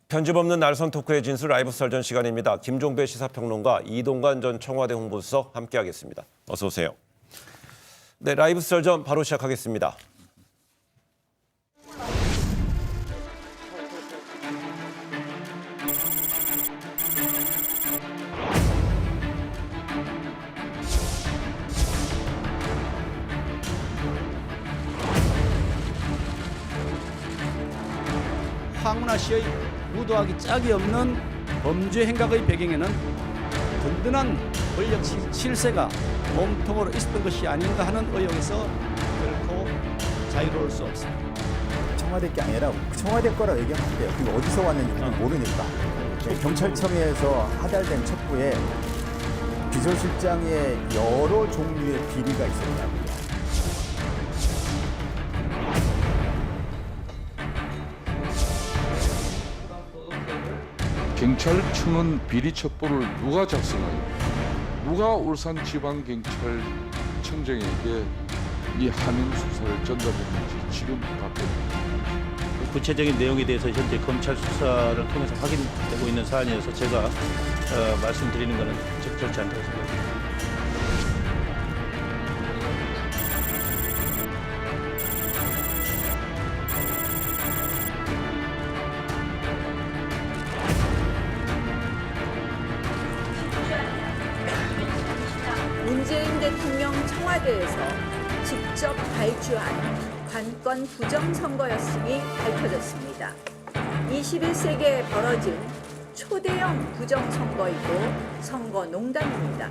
편집 없는 날선 토크의 진술 라이브 설전 시간입니다. 김종배 시사평론가, 이동관 전 청와대 홍보수석 함께하겠습니다. 어서 오세요. 네, 라이브 설전 바로 시작하겠습니다. 황운하 씨의 무도하기 짝이 없는 범죄 행각의 배경에는 든든한 권력 실세가 몸통으로 있었던 것이 아닌가 하는 의혹에서 결코 자유로울 수 없습니다. 청와대 게 아니라 청와대 거라 얘기하면 안 돼요. 그게 어디서 왔는지 모르니까. 경찰청에서 하달된 첩보에 비서실장의 여러 종류의 비리가 있었다고요. 경찰청은 비리 첩보를 누가 작성하여 누가 울산지방경찰청장에게 이 함행 수사를 전달했는지 지금 답변입니다. 구체적인 내용에 대해서 현재 검찰 수사를 통해서 확인되고 있는 사안이어서 제가 말씀드리는 것은 적절치 않다고 생각합니다. 문재인 대통령 청와대에서 직접 발주한 관건 부정선거였음이 밝혀졌습니다. 21세기에 벌어진 초대형 부정선거이고 선거농단입니다.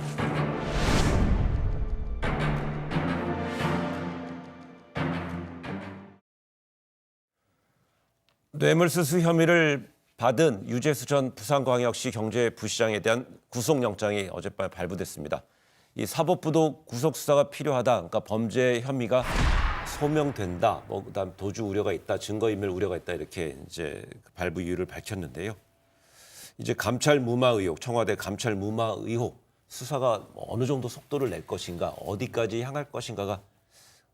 뇌물수수 혐의를 받은 유재수 전 부산광역시 경제부시장에 대한 구속영장이 어젯밤 발부됐습니다. 이 사법부도 구속 수사가 필요하다. 그러니까 범죄 혐의가 소명된다. 그다음 도주 우려가 있다, 증거인멸 우려가 있다 이렇게 이제 발부 이유를 밝혔는데요. 이제 감찰 무마 의혹, 청와대 감찰 무마 의혹 수사가 어느 정도 속도를 낼 것인가, 어디까지 향할 것인가가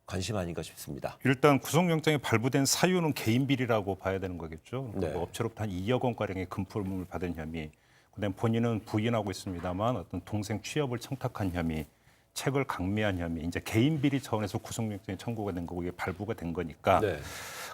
관심 아닌가 싶습니다. 일단 구속영장이 발부된 사유는 개인 비리라고 봐야 되는 거겠죠. 네. 업체로부터 한 2억 원가량의 금품을 받은 혐의. 그다음 본인은 부인하고 있습니다만 어떤 동생 취업을 청탁한 혐의, 책을 강매한 혐의, 이제 개인 비리 차원에서 구속영장이 청구가 된 거고 이게 발부가 된 거니까 네.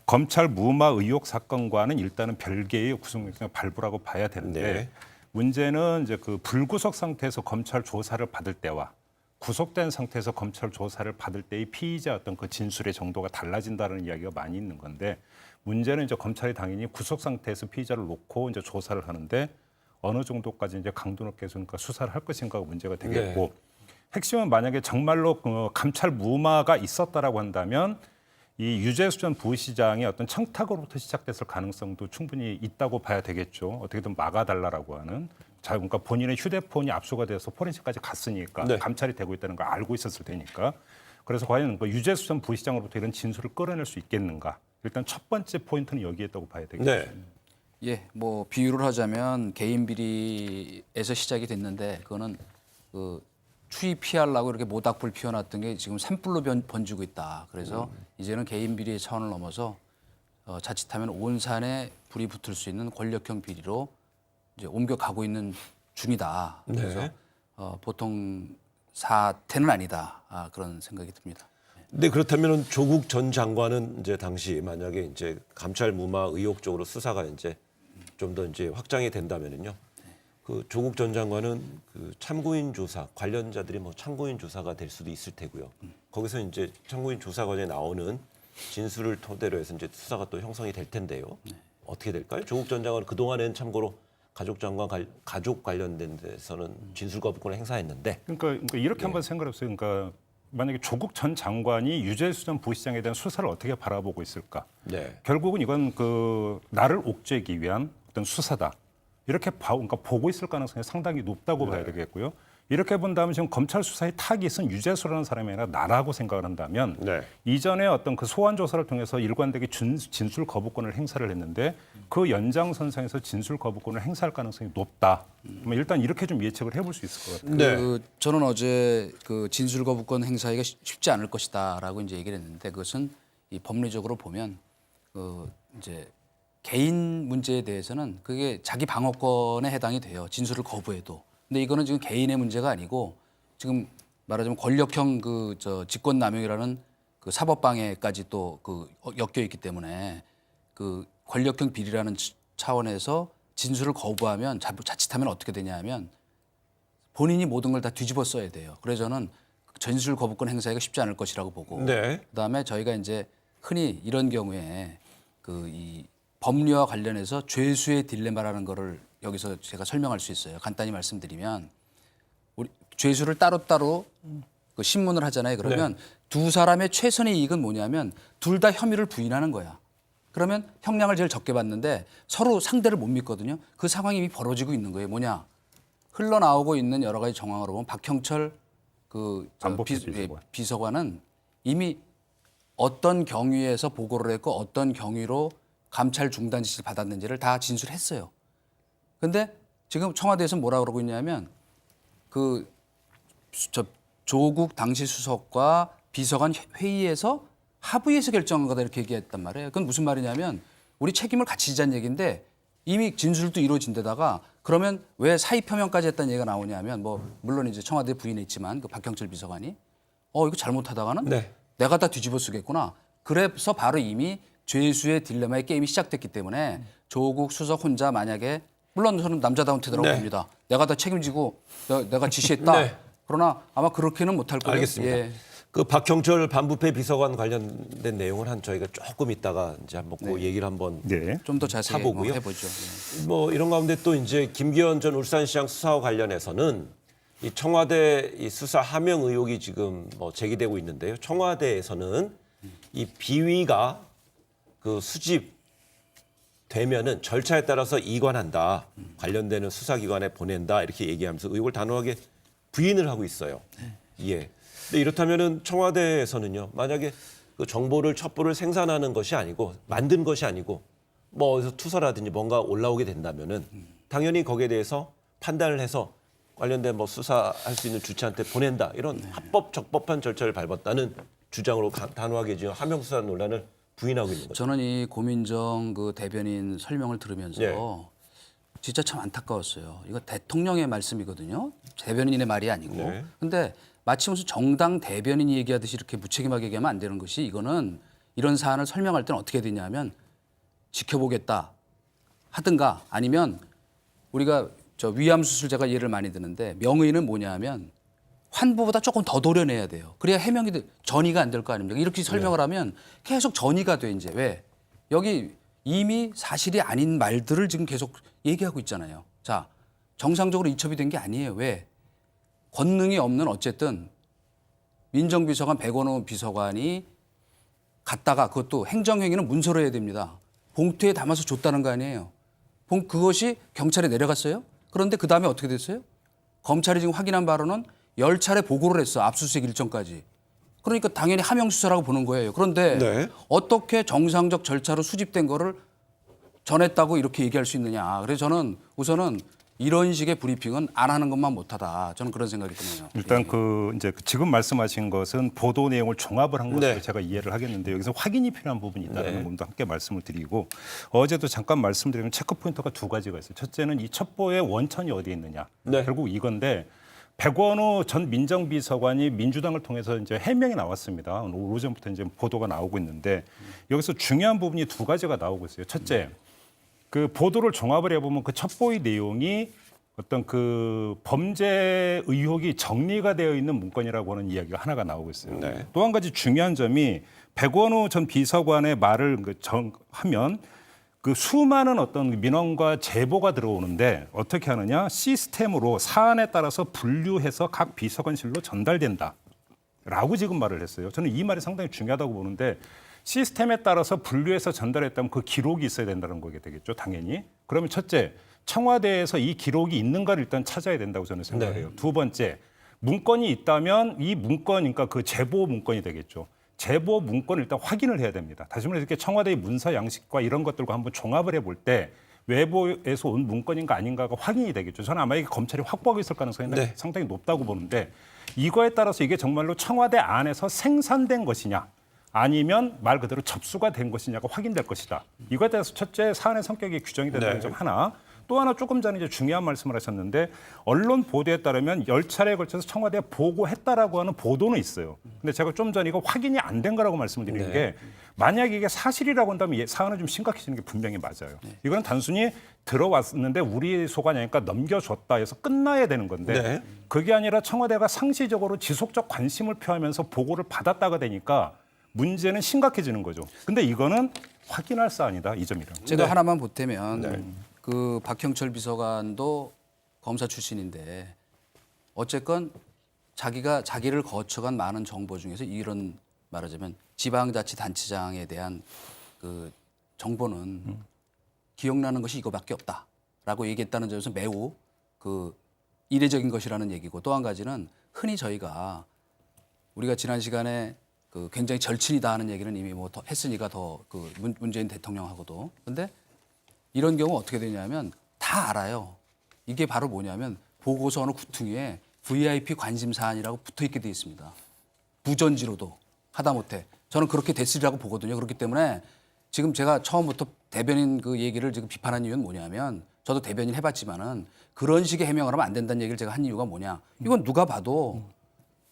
검찰 무마 의혹 사건과는 일단은 별개의 구속영장 발부라고 봐야 되는데 네. 문제는 이제 그 불구속 상태에서 검찰 조사를 받을 때와 구속된 상태에서 검찰 조사를 받을 때의 피의자 어떤 그 진술의 정도가 달라진다는 이야기가 많이 있는 건데 문제는 이제 검찰이 당연히 구속 상태에서 피의자를 놓고 이제 조사를 하는데 어느 정도까지 이제 강도 높게 해서 그러니까 수사를 할 것인가가 문제가 되겠고 네. 핵심은 만약에 정말로 감찰 무마가 있었다라고 한다면 이 유재수 전 부시장의 어떤 청탁으로부터 시작됐을 가능성도 충분히 있다고 봐야 되겠죠. 어떻게든 막아달라라고 하는. 자, 그러니까 본인의 휴대폰이 압수가 돼서 포렌식까지 갔으니까 네. 감찰이 되고 있다는 걸 알고 있었을 테니까. 그래서 과연 그 유재수 전 부시장으로부터 이런 진술을 끌어낼 수 있겠는가. 일단 첫 번째 포인트는 여기에 있다고 봐야 되겠죠. 네. 예, 뭐 비유를 하자면 개인 비리에서 시작이 됐는데 그거는 그 추위 피하려고 이렇게 모닥불 피워놨던 게 지금 산불로 번지고 있다. 그래서 이제는 개인 비리의 차원을 넘어서 자칫하면 온 산에 불이 붙을 수 있는 권력형 비리로 이제 옮겨가고 있는 중이다. 그래서 네. 보통 사태는 아니다. 그런 생각이 듭니다. 네, 그렇다면 조국 전 장관은 이제 당시 만약에 이제 감찰 무마 의혹 쪽으로 수사가 이제 좀 더 이제 확장이 된다면은요. 그 조국 전 장관은 그 참고인 조사 관련자들이 뭐 참고인 조사가 될 수도 있을 테고요. 거기서 이제 참고인 조사 과정에 나오는 진술을 토대로 해서 이제 수사가 또 형성이 될 텐데요. 어떻게 될까요? 조국 전 장관은 그 동안에는 참고로 가족 관련된 데서는 진술 거부권을 행사했는데. 그러니까 이렇게 한번 생각해보세요. 그러니까 만약에 조국 전 장관이 유재수 전 부시장에 대한 수사를 어떻게 바라보고 있을까? 네. 결국은 이건 그 나를 옥죄기 위한 어떤 수사다. 이렇게 그러니까 보고 있을 가능성이 상당히 높다고 봐야 되겠고요. 이렇게 본다면 지금 검찰 수사의 타깃은 유재수라는 사람이 아니라 나라고 생각을 한다면 네. 이전에 어떤 그 소환 조사를 통해서 일관되게 진술 거부권을 행사를 했는데 그 연장선상에서 진술 거부권을 행사할 가능성이 높다. 일단 이렇게 좀 예측을 해볼 수 있을 것 같아요. 네. 저는 어제 그 진술 거부권 행사하기가 쉽지 않을 것이다라고 이제 얘기를 했는데 그것은 이 법리적으로 보면 그 이제 개인 문제에 대해서는 그게 자기 방어권에 해당이 돼요. 진술을 거부해도. 근데 이거는 지금 개인의 문제가 아니고 지금 말하자면 권력형 직권남용이라는 그 사법방해까지 또 엮여 있기 때문에 그 권력형 비리라는 차원에서 진술을 거부하면 자칫하면 어떻게 되냐면 본인이 모든 걸 다 뒤집어 써야 돼요. 그래서 저는 진술 거부권 행사가 쉽지 않을 것이라고 보고 네. 그다음에 저희가 이제 흔히 이런 경우에 이 법리와 관련해서 죄수의 딜레마라는 거를 여기서 제가 설명할 수 있어요. 간단히 말씀드리면 우리 죄수를 따로따로 그 신문을 하잖아요. 그러면 두 사람의 최선의 이익은 뭐냐면 둘 다 혐의를 부인하는 거야. 그러면 형량을 제일 적게 받는데 서로 상대를 못 믿거든요. 그 상황이 이미 벌어지고 있는 거예요. 뭐냐? 흘러나오고 있는 여러 가지 정황으로 보면 박형철 비서관은 이미 어떤 경위에서 보고를 했고 어떤 경위로 감찰 중단 지시를 받았는지를 다 진술했어요. 근데 지금 청와대에서 뭐라 그러고 있냐면 조국 당시 수석과 비서관 회의에서 합의해서 결정한 거다 이렇게 얘기했단 말이에요. 그건 무슨 말이냐면 우리 책임을 같이 지자는 얘기인데 이미 진술도 이루어진 데다가 그러면 왜 사의 표명까지 했다는 얘기가 나오냐면 물론 이제 청와대 부인했지만 그 박형철 비서관이 이거 잘못하다가는 내가 다 뒤집어 쓰겠구나. 그래서 바로 이미 죄수의 딜레마의 게임이 시작됐기 때문에 조국 수석 혼자 만약에 물론 저는 남자다운 태도라고 봅니다. 내가 다 책임지고 내가 지시했다. 그러나 아마 그렇게는 못할 거예요. 알겠습니다. 예. 그 박형철 반부패 비서관 관련된 내용을 저희가 조금 있다가 이제 한번 그 얘기를 한번 좀 더 자세히 사보고요. 해보죠. 예. 이런 가운데 또 이제 김기현 전 울산시장 수사와 관련해서는 이 청와대 이 수사 하명 의혹이 지금 제기되고 있는데요. 청와대에서는 이 비위가 그 수집되면은 절차에 따라서 이관한다. 관련되는 수사기관에 보낸다. 이렇게 얘기하면서 의혹을 단호하게 부인을 하고 있어요. 예. 근데 이렇다면은 청와대에서는요. 만약에 그 정보를 첩보를 생산하는 것이 아니고 만든 것이 아니고 어디서 투서라든지 뭔가 올라오게 된다면은 당연히 거기에 대해서 판단을 해서 관련된 수사할 수 있는 주체한테 보낸다. 이런 합법 적법한 절차를 밟았다는 주장으로 단호하게 지금 하명 수사 논란을 부인하고 있는 거죠. 저는 이 고민정 그 대변인 설명을 들으면서 예. 진짜 참 안타까웠어요. 이거 대통령의 말씀이거든요. 대변인의 말이 아니고. 네. 근데 마치 무슨 정당 대변인이 얘기하듯이 이렇게 무책임하게 얘기하면 안 되는 것이 이거는 이런 사안을 설명할 때는 어떻게 되냐면 지켜보겠다 하든가 아니면 우리가 위암 수술 제가 예를 많이 드는데 명의는 뭐냐면 환부보다 조금 더 도려내야 돼요. 그래야 해명이 전이가 안 될 거 아닙니까? 이렇게 설명을 하면 계속 전이가 돼 이제 왜 여기 이미 사실이 아닌 말들을 지금 계속 얘기하고 있잖아요. 자 정상적으로 이첩이 된 게 아니에요. 왜 권능이 없는 어쨌든 민정비서관 백원호 비서관이 갔다가 그것도 행정행위는 문서로 해야 됩니다. 봉투에 담아서 줬다는 거 아니에요. 그것이 경찰에 내려갔어요. 그런데 그 다음에 어떻게 됐어요? 검찰이 지금 확인한 바로는 10차례 보고를 했어. 압수수색 일정까지. 그러니까 당연히 하명 수사라고 보는 거예요. 그런데 어떻게 정상적 절차로 수집된 거를 전했다고 이렇게 얘기할 수 있느냐. 그래서 저는 우선은 이런 식의 브리핑은 안 하는 것만 못하다. 저는 그런 생각이 드네요. 일단 이제 지금 말씀하신 것은 보도 내용을 종합을 한 것으로 네. 제가 이해를 하겠는데 여기서 확인이 필요한 부분이 있다는 부분도 함께 말씀을 드리고 어제도 잠깐 말씀드리면 체크 포인트가 두 가지가 있어요. 첫째는 이 첩보의 원천이 어디에 있느냐. 결국 이건데 백원호 전 민정비서관이 민주당을 통해서 이제 해명이 나왔습니다. 오전부터 이제 보도가 나오고 있는데 여기서 중요한 부분이 두 가지가 나오고 있어요. 첫째. 그 보도를 종합을 해보면 그 첩보의 내용이 어떤 그 범죄 의혹이 정리가 되어 있는 문건이라고 하는 이야기가 하나가 나오고 있어요. 또 한 가지 중요한 점이 백원호 전 비서관의 말을 하면 그 수많은 어떤 민원과 제보가 들어오는데 어떻게 하느냐 시스템으로 사안에 따라서 분류해서 각 비서관실로 전달된다라고 지금 말을 했어요. 저는 이 말이 상당히 중요하다고 보는데 시스템에 따라서 분류해서 전달했다면 그 기록이 있어야 된다는 거게 되겠죠, 당연히. 그러면 첫째, 청와대에서 이 기록이 있는가를 일단 찾아야 된다고 저는 생각해요. 두 번째, 문건이 있다면 이 문건, 그러니까 그 제보 문건이 되겠죠. 제보 문건을 일단 확인을 해야 됩니다. 다시 말해서 이렇게 청와대의 문서 양식과 이런 것들과 한번 종합을 해볼 때 외부에서 온 문건인가 아닌가가 확인이 되겠죠. 저는 아마 이게 검찰이 확보하고 있을 가능성이 상당히 높다고 보는데 이거에 따라서 이게 정말로 청와대 안에서 생산된 것이냐 아니면 말 그대로 접수가 된 것이냐가 확인될 것이다. 이거에 대해서 첫째 사안의 성격이 규정이 된다는 네. 점 하나. 또 하나 조금 전에 이제 중요한 말씀을 하셨는데 언론 보도에 따르면 10차례에 걸쳐서 청와대에 보고했다라고 하는 보도는 있어요. 근데 제가 좀 전에 이거 확인이 안 된 거라고 말씀을 드리는 게 만약 이게 사실이라고 한다면 사안은 좀 심각해지는 게 분명히 맞아요. 이거는 단순히 들어왔는데 우리 소관이니까 넘겨줬다 해서 끝나야 되는 건데 네. 그게 아니라 청와대가 상시적으로 지속적 관심을 표하면서 보고를 받았다가 되니까 문제는 심각해지는 거죠. 근데 이거는 확인할 사안이다 이 점이라. 제가 하나만 보태면 그 박형철 비서관도 검사 출신인데 어쨌건 자기를 거쳐간 많은 정보 중에서 이런 말하자면 지방자치단체장에 대한 그 정보는 기억나는 것이 이거밖에 없다라고 얘기했다는 점에서 매우 그 이례적인 것이라는 얘기고 또 한 가지는 흔히 우리가 지난 시간에 그 굉장히 절친이다 하는 얘기는 이미 뭐 더 했으니까 더 그 문재인 대통령하고도 근데 이런 경우 어떻게 되냐면 다 알아요. 이게 바로 뭐냐면 보고서 어느 구퉁이에 VIP 관심 사안이라고 붙어 있게 돼 있습니다. 부전지로도 하다못해 저는 그렇게 됐으리라고 보거든요. 그렇기 때문에 지금 제가 처음부터 대변인 그 얘기를 지금 비판한 이유는 뭐냐면 저도 대변인 해봤지만은 그런 식의 해명을 하면 안 된다는 얘기를 제가 한 이유가 뭐냐. 이건 누가 봐도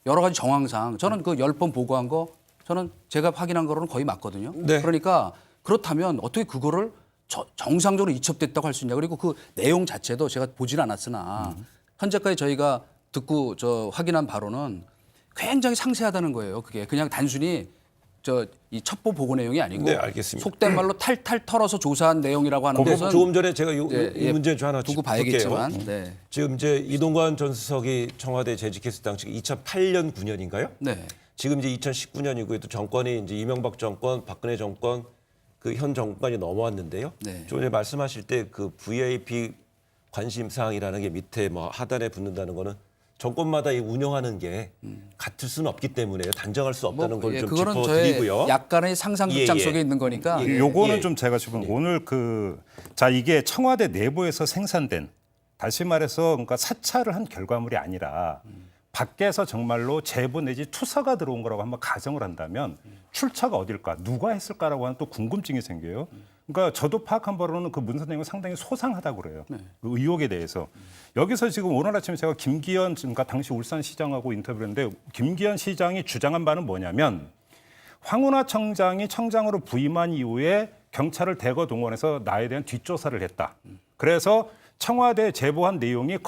여러 가지 정황상 저는 그 10번 보고한 거 저는 제가 확인한 거로는 거의 맞거든요. 네. 그러니까 그렇다면 어떻게 그거를 정상적으로 이첩됐다고 할 수 있냐. 그리고 그 내용 자체도 제가 보진 않았으나 현재까지 저희가 듣고 확인한 바로는 굉장히 상세하다는 거예요. 그게 그냥 단순히 이 첩보 보고 내용이 아니고 네, 알겠습니다. 속된 말로 탈탈 털어서 조사한 내용이라고 하는 근데 것은 조금 전에 제가 이 예, 문제 좀 하나 두고 짚을게요. 봐야겠지만 네. 지금 이제 이동관 전 수석이 청와대 재직했을 당시가 2008년 9년인가요? 네. 지금 이제 2019년이고 또 정권이 이제 이명박 정권, 박근혜 정권 그 현 정권이 넘어왔는데요. 네. 좀 전에 말씀하실 때 그 VIP 관심 사항이라는 게 밑에 뭐 하단에 붙는다는 거는 정권마다 이 운영하는 게 같을 수는 없기 때문에 단정할 수 없다는 걸 좀 그거는 저의 짚어드리고요. 약간의 상상극장 예, 예. 속에 있는 거니까 요거는 예. 좀 제가 지금 오늘 이게 청와대 내부에서 생산된 다시 말해서 그러니까 사찰을 한 결과물이 아니라 밖에서 정말로 제보 내지 투서가 들어온 거라고 한번 가정을 한다면 출처가 어딜까, 누가 했을까라고 하는 또 궁금증이 생겨요. 그러니까 저도 파악한 바로는 그 문서 내용이 상당히 소상하다고 그래요. 그 의혹에 대해서. 여기서 지금 오늘 아침에 제가 김기현, 그러니까 당시 울산시장하고 인터뷰를 했는데 김기현 시장이 주장한 바는 뭐냐면 황운하 청장이 청장으로 부임한 이후에 경찰을 대거 동원해서 나에 대한 뒷조사를 했다. 그래서 청와대에 제보한 내용이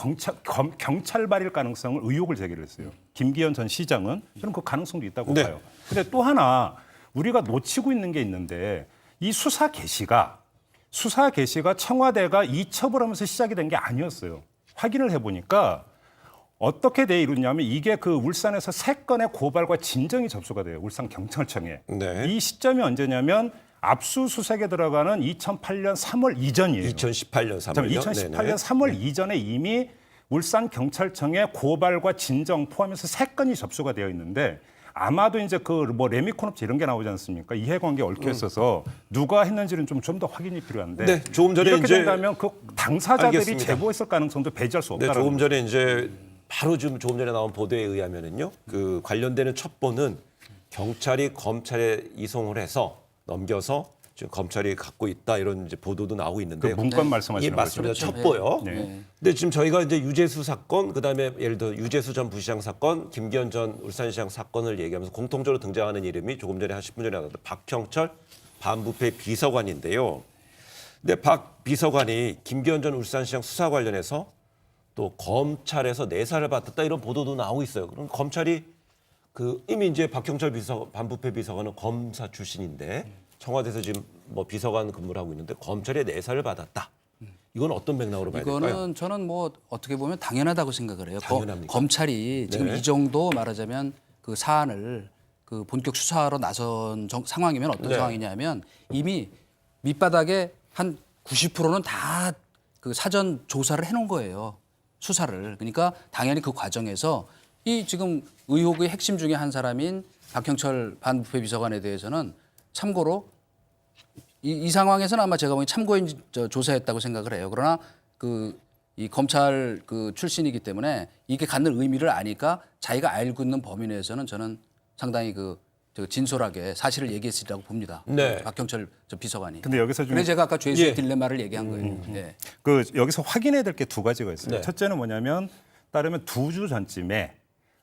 경찰발일 가능성을 의혹을 제기를 했어요. 김기현 전 시장은 저는 그 가능성도 있다고 네. 봐요. 근데 또 하나 우리가 놓치고 있는 게 있는데 이 수사 개시가 청와대가 이첩을 하면서 시작이 된 게 아니었어요. 확인을 해보니까 어떻게 돼 이러냐면 이게 그 울산에서 3건의 고발과 진정이 접수가 돼요. 울산 경찰청에. 네. 이 시점이 언제냐면 압수수색에 들어가는 2008년 3월 이전이에요. 2018년 3월요. 2018년 3월 이전에 이미 울산 경찰청에 고발과 진정 포함해서 3건이 접수가 되어 있는데 아마도 이제 그 뭐 레미콘 업체 이런 게 나오지 않습니까? 이해관계 얽혀 있어서 누가 했는지는 좀 더 확인이 필요한데 네, 조금 전에 이렇게 이제 된다면 그 당사자들이 알겠습니다. 제보했을 가능성도 배제할 수 네, 없다라는 조금 전에 이제 바로 지금 조금 전에 나온 보도에 의하면은요, 그 관련되는 첩보는 경찰이 검찰에 이송을 해서 넘겨서 지금 검찰이 갖고 있다 이런 이제 보도도 나오고 있는데요. 그 문건 예, 말씀하시는 맞습니다. 거죠? 첩보요. 네. 근데 지금 저희가 이제 유재수 사건, 그다음에 예를 들어 유재수 전 부시장 사건, 김기현 전 울산시장 사건을 얘기하면서 공통적으로 등장하는 이름이 조금 전에 한 10분 전에 나왔던 박형철 반부패 비서관인데요. 근데 박 비서관이 김기현 전 울산시장 수사 관련해서 또 검찰에서 내사를 받았다 이런 보도도 나오고 있어요. 그럼 검찰이 그 이미 이제 박형철 반부패 비서관은 검사 출신인데 청와대에서 지금 뭐 비서관 근무를 하고 있는데 검찰의 내사를 받았다. 이건 어떤 맥락으로 봐야 될까요? 이거는 저는 뭐 어떻게 보면 당연하다고 생각을 해요. 당연합니까? 검찰이 지금 네. 이 정도 말하자면 그 사안을 그 본격 수사하러 나선 상황이면 어떤 네. 상황이냐면 이미 밑바닥에 한 90%는 다 그 사전 조사를 해놓은 거예요. 수사를. 그러니까 당연히 그 과정에서 이 지금 의혹의 핵심 중에 한 사람인 박형철 반부패 비서관에 대해서는 참고로 이 상황에서는 아마 제가 보기엔 참고인 조사했다고 생각을 해요. 그러나 이 검찰 그 출신이기 때문에 이게 갖는 의미를 아니까 자기가 알고 있는 범위 내에서는 저는 상당히 진솔하게 사실을 얘기했으리라고 봅니다. 네. 박경철 비서관이. 근데 여기서 좀 그래서 제가 아까 죄수의 예. 딜레마를 얘기한 거예요. 예. 그 여기서 확인해야 될 게 두 가지가 있어요. 네. 첫째는 뭐냐면 따르면 2주 전쯤에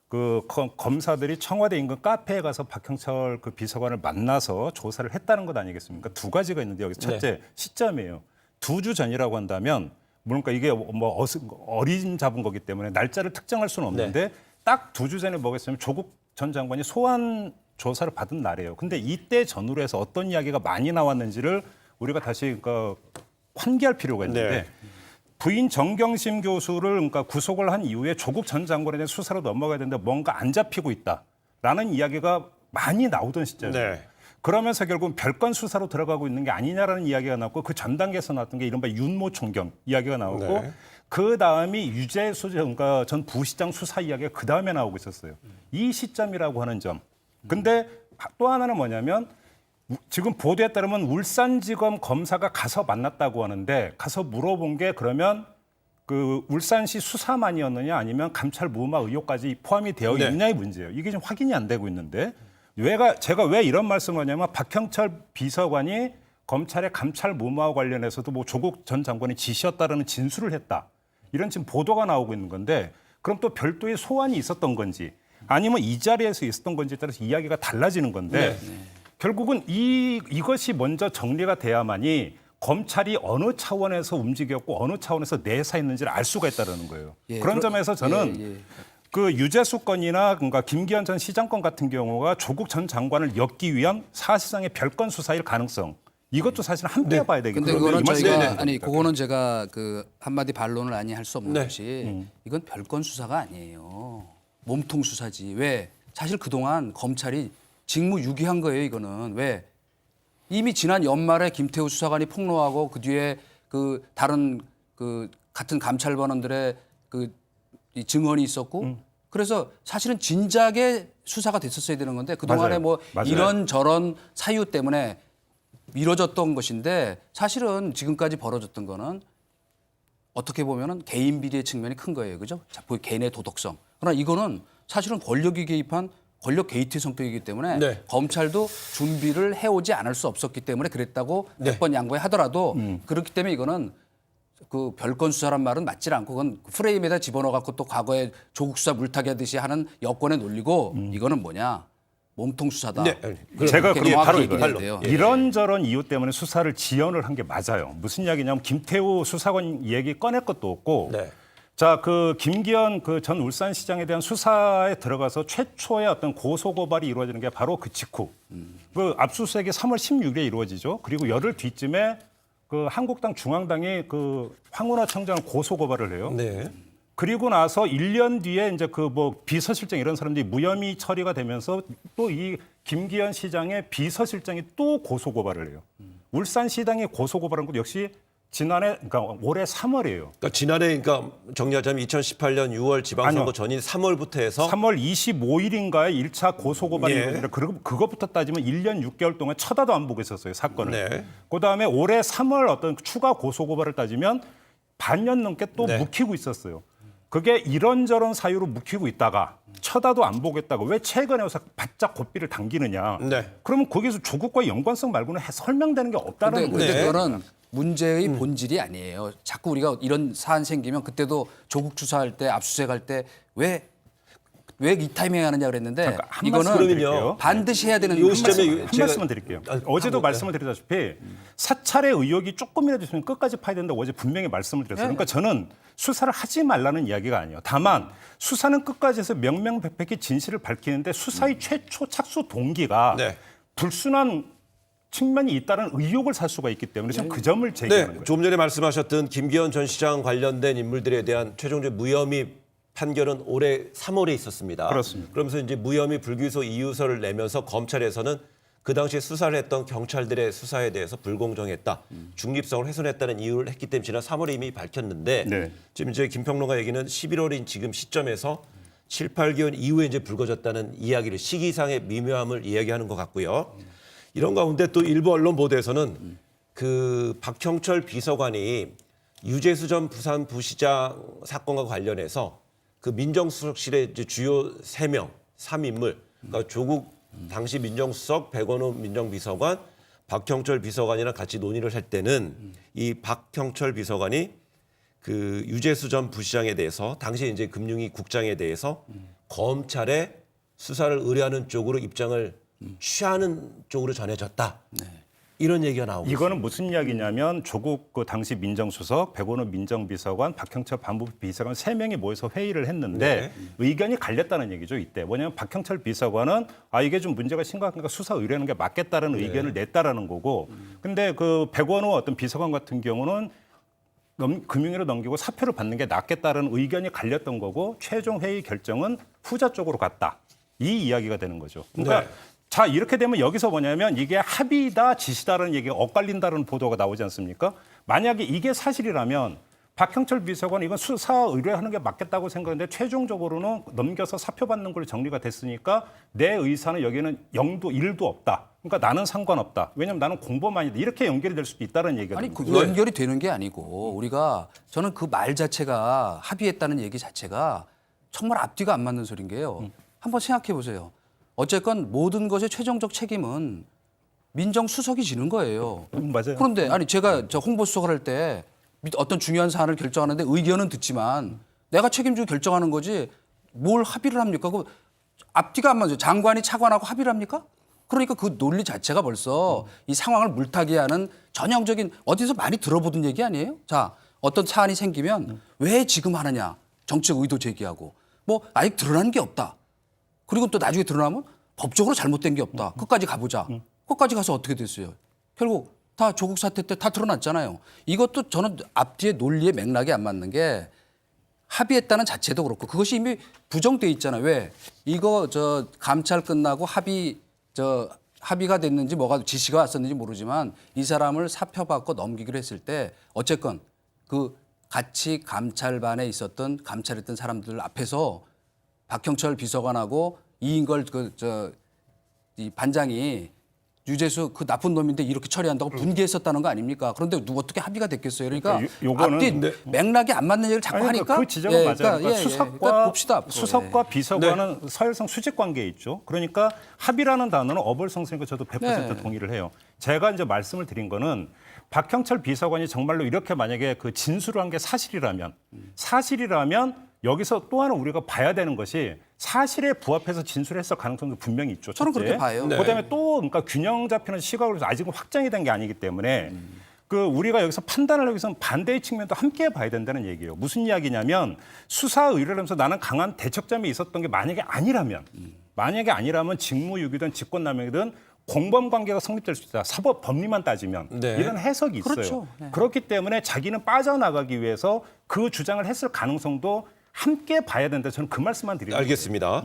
그 검사들이 청와대 인근 카페에 가서 박형철 그 비서관을 만나서 조사를 했다는 것 아니겠습니까? 두 가지가 있는데 여기서 첫째 시점이에요. 2주 전이라고 한다면 뭔가 이게 뭐 어림잡은 거기 때문에 날짜를 특정할 수는 없는데 딱 2주 전에 뭐겠으면 조국 전 장관이 소환 조사를 받은 날이에요. 근데 이때 전후로 해서 어떤 이야기가 많이 나왔는지를 우리가 다시 환기할 필요가 있는데 부인 정경심 교수를 그러니까 구속을 한 이후에 조국 전 장관에 대한 수사로 넘어가야 되는데 뭔가 안 잡히고 있다라는 이야기가 많이 나오던 시점이에요. 네. 그러면서 결국은 별건 수사로 들어가고 있는 게 아니냐라는 이야기가 나왔고 그 전 단계에서 나왔던 게 이른바 윤모 총경 이야기가 나오고 네. 그 다음이 유재수 그러니까 전 부시장 수사 이야기가 그 다음에 나오고 있었어요. 이 시점이라고 하는 점. 근데 또 하나는 뭐냐면 지금 보도에 따르면 울산지검 검사가 가서 만났다고 하는데 가서 물어본 게 그러면 그 울산시 수사만이었느냐 아니면 감찰 무마 의혹까지 포함이 되어 있느냐의 문제예요. 이게 지금 확인이 안 되고 있는데 제가 왜 이런 말씀을 하냐면 박형철 비서관이 검찰의 감찰 무마와 관련해서도 뭐 조국 전 장관이 지시였다라는 진술을 했다. 이런 지금 보도가 나오고 있는 건데 그럼 또 별도의 소환이 있었던 건지 아니면 이 자리에서 있었던 건지에 따라서 이야기가 달라지는 건데 결국은 이것이 먼저 정리가 돼야만이 검찰이 어느 차원에서 움직였고 어느 차원에서 내사했는지를 알 수가 있다는 거예요. 예, 그런 점에서 저는 그 유재수 건이나 그러니까 김기현 전 시장 건 같은 경우가 조국 전 장관을 엮기 위한 사실상의 별건 수사일 가능성 이것도 사실 함께 봐야 되겠죠. 근데 그거는 저희가 네네. 아니 그거는 제가 그 한마디 반론을 아니 할 수 없는 네. 것이 이건 별건 수사가 아니에요. 몸통 수사지. 왜? 사실 그동안 검찰이 직무유기한 거예요. 이거는 왜? 이미 지난 연말에 김태우 수사관이 폭로하고 그 뒤에 그 다른 그 같은 감찰반원들의 그 이 증언이 있었고 그래서 사실은 진작에 수사가 됐었어야 되는 건데 그동안에 맞아요. 뭐 맞아요. 이런 저런 사유 때문에 미뤄졌던 것인데 사실은 지금까지 벌어졌던 거는 어떻게 보면은 개인 비리의 측면이 큰 거예요. 그죠? 자, 개인의 도덕성. 그러나 이거는 사실은 권력이 개입한 권력 게이트 성격이기 때문에 네. 검찰도 준비를 해오지 않을 수 없었기 때문에 그랬다고 몇 번 양보해 하더라도 그렇기 때문에 이거는 그 별건 수사란 말은 맞질 않고 그건 프레임에다 집어넣어 갖고 또 과거에 조국 수사 물타기 하듯이 하는 여권에 놀리고 이거는 뭐냐 몸통 수사다. 네. 제가 그렇게 그게 명확히 바로 얘기를 이거예요. 해야 돼요. 이런저런 이유 때문에 수사를 지연을 한 게 맞아요. 무슨 이야기냐면 김태우 수사관 얘기 꺼낼 것도 없고 네. 자, 그 김기현 그 전 울산시장에 대한 수사에 들어가서 최초의 어떤 고소 고발이 이루어지는 게 바로 그 직후. 그 압수수색이 3월 16일에 이루어지죠. 그리고 열흘 뒤쯤에 그 한국당 중앙당이 그 황운하 청장을 고소 고발을 해요. 네. 그리고 나서 1년 뒤에 이제 그 뭐 비서실장 이런 사람들이 무혐의 처리가 되면서 또 이 김기현 시장의 비서실장이 또 고소 고발을 해요. 울산시당이 고소 고발한 것도 역시 지난해 그러니까 올해 3월이에요. 그러니까 지난해 그러니까 정리하자면 2018년 6월 지방선거 아니요. 전인 3월부터 해서 3월 25일인가에 1차 고소 고발이 예. 이루어지는데 그것부터 따지면 1년 6개월 동안 쳐다도 안 보고 있었어요, 사건을. 네. 그다음에 올해 3월 어떤 추가 고소 고발을 따지면 반년 넘게 또 네. 묵히고 있었어요. 그게 이런저런 사유로 묵히고 있다가 쳐다도 안 보겠다고 왜 최근에 와서 바짝 고삐를 당기느냐. 네. 그러면 거기서 조국과의 연관성 말고는 설명되는 게 없다는 근데 거예요. 그거는 문제의 본질이 아니에요. 자꾸 우리가 이런 사안 생기면 그때도 조국 수사할 때 압수수색할 때 왜 이 타이밍에 하느냐 그랬는데 잠깐, 한 이거는 말씀 드릴게요. 반드시 해야 되는 요 시점에 한 제가- 말씀만 드릴게요. 어제도 말씀을 드렸다시피 사찰의 의혹이 조금이라도 있으면 끝까지 파야 된다고 어제 분명히 말씀을 드렸어요. 그러니까 저는 수사를 하지 말라는 이야기가 아니에요. 다만 수사는 끝까지 해서 명명백백히 진실을 밝히는데 수사의 최초 착수 동기가 네. 불순한 측면이 있다는 의혹을 살 수가 있기 때문에 저는 그 점을 제기하는 네, 거예요. 조금 전에 말씀하셨던 김기현 전 시장 관련된 인물들에 대한 최종적 무혐의 판결은 올해 3월에 있었습니다. 그렇습니다. 그러면서 이제 무혐의 불기소 이유서를 내면서 검찰에서는 그 당시에 수사를 했던 경찰들의 수사에 대해서 불공정했다, 중립성을 훼손했다는 이유를 했기 때문에 지난 3월에 이미 밝혔는데 네. 지금 이제 김평론가 얘기는 11월인 지금 시점에서 7, 8개월 이후에 이제 불거졌다는 이야기를 시기상의 미묘함을 이야기하는 것 같고요. 이런 가운데 또 일부 언론 보도에서는 그 박형철 비서관이 유재수 전 부산부시장 사건과 관련해서 그 민정수석실의 이제 주요 3명, 3인물, 그러니까 조국 당시 민정수석 백원우 민정비서관 박형철 비서관이랑 같이 논의를 할 때는 이 박형철 비서관이 그 유재수 전 부시장에 대해서 당시 이제 금융위 국장에 대해서 검찰에 수사를 의뢰하는 쪽으로 입장을 취하는 쪽으로 전해졌다. 이런 얘기가 나오고 이거는 무슨 이야기냐면 조국 그 당시 민정수석, 백원우 민정비서관, 박형철 반부부 비서관 3명이 모여서 회의를 했는데 의견이 갈렸다는 얘기죠. 이때 뭐냐면 박형철 비서관은 이게 좀 문제가 심각하니까 수사 의뢰하는 게 맞겠다는 의견을 냈다라는 거고, 근데 그 백원우 어떤 비서관 같은 경우는 금융위로 넘기고 사표를 받는 게 낫겠다는 의견이 갈렸던 거고, 최종 회의 결정은 후자 쪽으로 갔다. 이 이야기가 되는 거죠. 그러니까 네. 자, 이렇게 되면 여기서 뭐냐면 이게 합의다 지시다라는 얘기가 엇갈린다는 보도가 나오지 않습니까? 만약에 이게 사실이라면 박형철 비서관 이건 수사 의뢰하는 게 맞겠다고 생각했는데 최종적으로는 넘겨서 사표 받는 걸로 정리가 됐으니까 내 의사는 여기는 0도 1도 없다. 그러니까 나는 상관없다. 왜냐하면 나는 공범아니다. 이렇게 연결이 될 수도 있다는 얘기가 아니 됩니다. 그 연결이 되는 게 아니고 우리가 저는 그 말 자체가 합의했다는 얘기 자체가 정말 앞뒤가 안 맞는 소린 게요. 한번 생각해 보세요. 어쨌건 모든 것의 최종적 책임은 민정수석이 지는 거예요. 맞아요. 그런데 아니 제가 저 홍보수석을 할 때 어떤 중요한 사안을 결정하는데 의견은 듣지만 내가 책임지고 결정하는 거지 뭘 합의를 합니까? 그 앞뒤가 안 맞아요. 장관이 차관하고 합의를 합니까? 그러니까 그 논리 자체가 벌써 이 상황을 물타기 하는 전형적인 어디서 많이 들어보던 얘기 아니에요? 자, 어떤 사안이 생기면 왜 지금 하느냐? 정치적 의도 제기하고 뭐 아직 드러난 게 없다. 그리고 또 나중에 드러나면 법적으로 잘못된 게 없다. 끝까지 가보자. 끝까지 가서 어떻게 됐어요? 결국 다 조국 사태 때 다 드러났잖아요. 이것도 저는 앞뒤의 논리의 맥락이 안 맞는 게 합의했다는 자체도 그렇고 그것이 이미 부정돼 있잖아요. 왜? 이거 저 감찰 끝나고 합의가 됐는지 뭐가 지시가 왔었는지 모르지만 이 사람을 사표받고 넘기기로 했을 때 어쨌건 그 같이 감찰반에 있었던 감찰했던 사람들 앞에서 박형철 비서관하고 이인걸 이 반장이 유재수 그 나쁜 놈인데 이렇게 처리한다고 분개했었다는 거 아닙니까? 그런데 어떻게 합의가 됐겠어요? 그러니까 요거는 앞뒤 맥락이 안 맞는 얘기를 자꾸 아니, 하니까 그 지적은 맞아요. 그러니까 수석과 그러니까 봅시다. 앞으로. 수석과 비서관은 사회상 수직 관계에 있죠. 그러니까 합의라는 단어는 어벌성성이고 저도 100% 네. 동의를 해요. 제가 이제 말씀을 드린 거는 박형철 비서관이 정말로 이렇게 만약에 그 진술을 한 게 사실이라면 여기서 또 하나 우리가 봐야 되는 것이 사실에 부합해서 진술했을 가능성도 분명히 있죠. 저는 첫째. 그렇게 봐요. 네. 그다음에 또 그러니까 균형 잡히는 시각으로 아직은 확정이 된 게 아니기 때문에 그 우리가 여기서 판단을 하기 위해서는 반대의 측면도 함께 봐야 된다는 얘기예요. 무슨 이야기냐면 수사 의뢰를 하면서 나는 강한 대척점이 있었던 게 만약에 아니라면 직무유기든 직권남용이든 공범 관계가 성립될 수 있다. 사법 법리만 따지면 네. 이런 해석이 있어요. 그렇죠. 네. 그렇기 때문에 자기는 빠져나가기 위해서 그 주장을 했을 가능성도 함께 봐야 된다. 저는 그 말씀만 드립니다. 알겠습니다.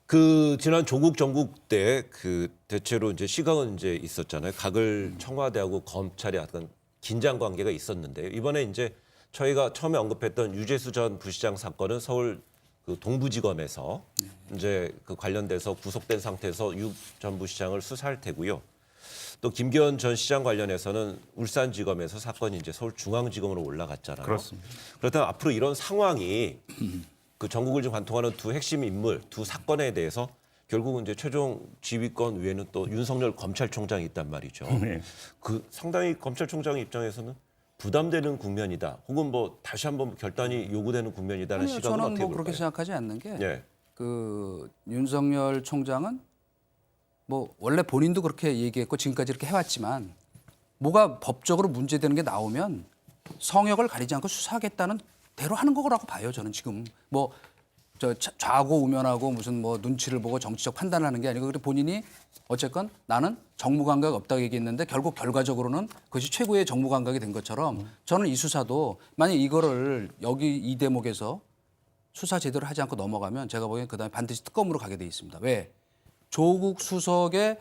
그 지난 조국 정국 때 그 대체로 이제 시각은 이제 있었잖아요. 각을 청와대하고 검찰이 약간 긴장 관계가 있었는데 이번에 이제 저희가 처음에 언급했던 유재수 전 부시장 사건은 서울 그 동부지검에서 이제 그 관련돼서 구속된 상태에서 유 전 부시장을 수사할 테고요. 또 김기현 전 시장 관련해서는 울산지검에서 사건이 이제 서울중앙지검으로 올라갔잖아요. 그렇습니다. 그렇다면 앞으로 이런 상황이 그 전국을 좀 관통하는 두 핵심 인물, 두 사건에 대해서 결국은 이제 최종 지휘권 위에는 또 윤석열 검찰총장이 있단 말이죠. 네. 그 상당히 검찰총장 입장에서는 부담되는 국면이다. 혹은 뭐 다시 한번 결단이 요구되는 국면이다는 아니요, 시각은 저는 어떻게 뭐 그렇게 볼까요? 생각하지 않는 게 예. 그 윤석열 총장은 뭐 원래 본인도 그렇게 얘기했고 지금까지 이렇게 해왔지만 뭐가 법적으로 문제되는 게 나오면 성역을 가리지 않고 수사하겠다는 대로 하는 거라고 봐요. 저는 지금 뭐 저 좌고 우면하고 무슨 뭐 눈치를 보고 정치적 판단하는 게 아니고 그래 본인이 어쨌건 나는 정무 감각 없다고 얘기했는데 결국 결과적으로는 그것이 최고의 정무 감각이 된 것처럼 저는 이 수사도 만약 이거를 여기 이 대목에서 수사 제대로 하지 않고 넘어가면 제가 보기엔 그다음에 반드시 특검으로 가게 돼 있습니다. 왜? 조국 수석의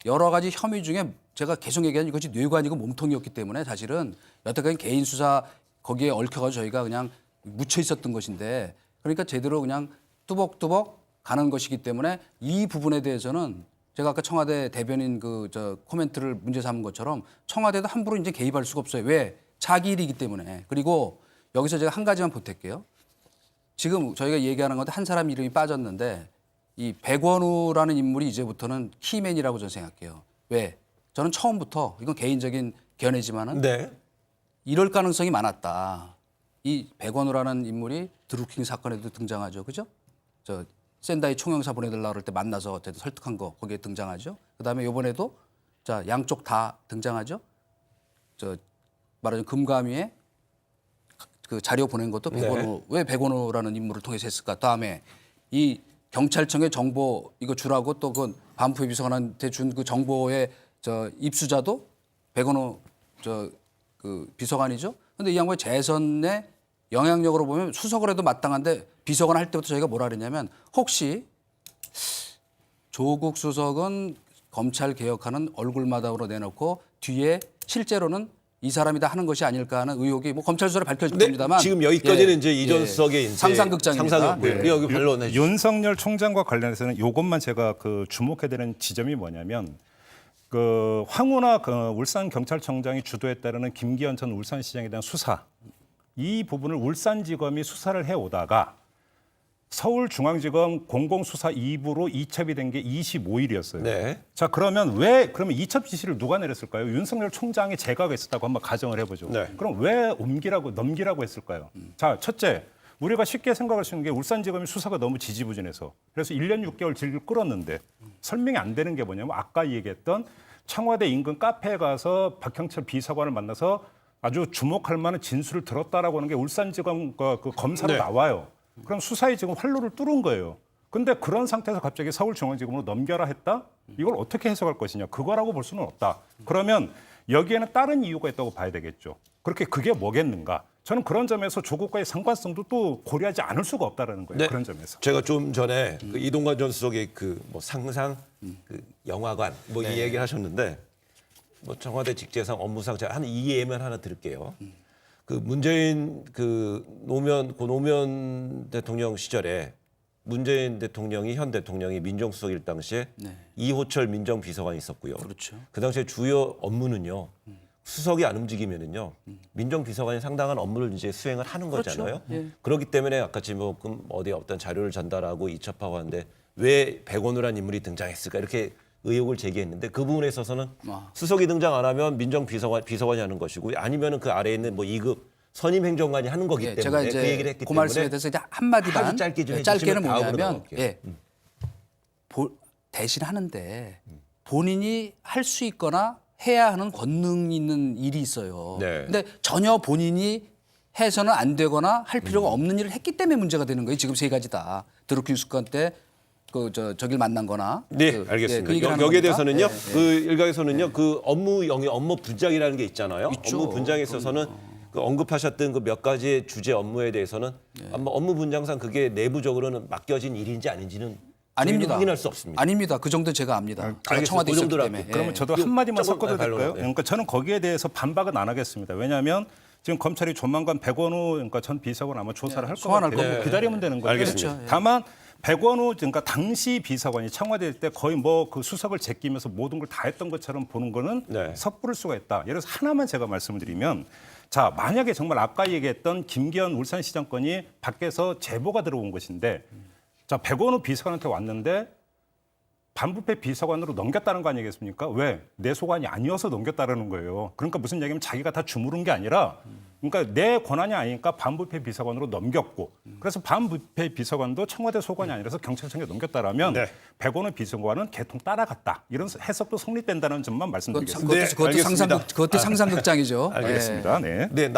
여러 가지 혐의 중에 제가 계속 얘기하는 이것이 뇌관이고 몸통이었기 때문에 사실은 여태까지 개인 수사 거기에 얽혀가지고 저희가 그냥 묻혀 있었던 것인데 그러니까 제대로 그냥 뚜벅뚜벅 가는 것이기 때문에 이 부분에 대해서는 제가 아까 청와대 대변인 그 저 코멘트를 문제 삼은 것처럼 청와대도 함부로 이제 개입할 수가 없어요. 왜? 자기 일이기 때문에. 그리고 여기서 제가 한 가지만 보탤게요. 지금 저희가 얘기하는 건데 한 사람 이름이 빠졌는데 이 백원우라는 인물이 이제부터는 키맨이라고 저는 생각해요. 왜? 저는 처음부터 이건 개인적인 견해지만은 네. 이럴 가능성이 많았다. 이 백원우라는 인물이 드루킹 사건에도 등장하죠, 그죠? 저 센다이 총영사 보내달라 그럴 때 만나서 어쨌든 설득한 거 거기에 등장하죠. 그다음에 이번에도 자 양쪽 다 등장하죠. 저 말하자면 금감위에 그 자료 보낸 것도 백원우 왜 백원우라는 인물을 통해서 했을까? 다음에 이 경찰청의 정보 이거 주라고 또 그 반부의 비서관한테 준 그 정보의 저 입수자도 백원우 저 그 비서관이죠. 근데 이 양반의 재선의 영향력으로 보면 수석을 해도 마땅한데 비서관 할 때부터 저희가 뭐라 그랬냐면 혹시 조국 수석은 검찰 개혁하는 얼굴마담으로 내놓고 뒤에 실제로는 이 사람이다 하는 것이 아닐까 하는 의혹이 뭐 검찰 수사를 밝혀질 네, 겁니다만 지금 여기까지는 이제 이전 수석의 이제 상상극장입니다. 상상이었고요. 여기 반론해 주시죠. 윤석열 총장과 관련해서는 이것만 제가 그 주목해야 되는 지점이 뭐냐면 그 황운하 그 울산 경찰청장이 주도했다는 김기현 전 울산시장에 대한 수사 이 부분을 울산지검이 수사를 해오다가 서울중앙지검 공공수사 2부로 이첩이 된 게 25일이었어요. 네. 자 그러면 그러면 이첩 지시를 누가 내렸을까요? 윤석열 총장이 제각에 있었다고 한번 가정을 해보죠. 네. 그럼 왜 넘기라고 했을까요? 자 첫째 우리가 쉽게 생각할 수 있는 게 울산지검이 수사가 너무 지지부진해서 그래서 1년 6개월 질질 끌었는데 설명이 안 되는 게 뭐냐면 아까 얘기했던 청와대 인근 카페에 가서 박형철 비서관을 만나서 아주 주목할 만한 진술을 들었다라고 하는 게 울산지검 그 검사로 네. 나와요. 그럼 수사에 지금 활로를 뚫은 거예요. 근데 그런 상태에서 갑자기 서울중앙지검으로 넘겨라 했다? 이걸 어떻게 해석할 것이냐? 그거라고 볼 수는 없다. 그러면 여기에는 다른 이유가 있다고 봐야 되겠죠. 그렇게 그게 뭐겠는가? 저는 그런 점에서 조국과의 상관성도 또 고려하지 않을 수가 없다라는 거예요. 네. 그런 점에서. 제가 좀 전에 그 이동관 전 수석의 그 뭐 상상, 그 영화관 뭐 이 얘기를 하셨는데 뭐 청와대 직제상 업무상 제가 한 이 예만 하나 드릴게요. 그 문재인 그 노무현 대통령 시절에 문재인 대통령이 현 대통령이 민정수석일 당시에 이호철 민정비서관이 있었고요. 그렇죠. 그 당시에 주요 업무는요. 수석이 안 움직이면은요. 민정비서관이 상당한 업무를 이제 수행을 하는 거잖아요. 예. 그렇기 때문에 아까 지금 어디 어떤 자료를 전달하고 이첩하고 하는데 왜 백원우라는 인물이 등장했을까 이렇게 의혹을 제기했는데 그 부분에 있어서는 수석이 등장 안 하면 비서관이 하는 것이고 아니면은 그 아래에 있는 뭐 2급 선임 행정관이 하는 거기 때문에 제가 이제 그 얘기를 했기 그 때문에 말씀에 대해서 이제 한마디만 아주 짧게 좀 짧게는 해주시면 다음으로 뭐냐면 넘어갈게요. 대신 하는데 본인이 할 수 있거나 해야 하는 권능이 있는 일이 있어요. 네. 근데 전혀 본인이 해서는 안 되거나 할 필요가 없는 일을 했기 때문에 문제가 되는 거예요. 지금 세 가지 다. 드루킹 수건 때 저길 만난 거나. 네, 알겠습니다. 그 얘기를 하는 여기에 겁니다. 대해서는요. 네, 그 일각에서는요. 그 업무 영역, 업무 분장이라는 게 있잖아요. 있죠. 업무 분장에 있어서는 그 언급하셨던 그 몇 가지의 주제 업무에 대해서는 아마 업무 분장상 그게 내부적으로는 맡겨진 일인지 아닌지는 아닙니다. 확인할 수 없습니다. 아닙니다. 그 정도 제가 압니다. 제가 알겠습니다. 청와대 그 있었기 정도로 때문에. 할게요. 그러면 저도 그 한마디만 조금 섞어도 될까요? 반론을, 네. 그러니까 저는 거기에 대해서 반박은 안 하겠습니다. 왜냐하면 지금 검찰이 조만간 백원우 그러니까 전 비서관 아마 조사를 할 것 소환할 같아요. 거고. 기다리면 되는 거예요. 알겠습니다. 그렇죠. 다만 백원우 그러니까 당시 비서관이 청와대 때 거의 뭐 그 수석을 제끼면서 모든 걸 다 했던 것처럼 보는 거는 네. 섣부를 수가 있다. 예를 들어서 하나만 제가 말씀을 드리면 자 만약에 정말 아까 얘기했던 김기현 울산시장 건이 밖에서 제보가 들어온 것인데 자 백원우 비서관한테 왔는데 반부패 비서관으로 넘겼다는 거 아니겠습니까? 왜? 내 소관이 아니어서 넘겼다라는 거예요. 그러니까 무슨 얘기냐면 자기가 다 주무른 게 아니라 그러니까 내 권한이 아니니까 반부패 비서관으로 넘겼고 그래서 반부패 비서관도 청와대 소관이 아니라서 경찰청에 넘겼다라면 네. 백원우 비서관은 개통 따라갔다. 이런 해석도 성립된다는 점만 말씀드리겠습니다. 그것도 알겠습니다. 상상극장이죠. 알겠습니다. 알겠습니다. 네. 네,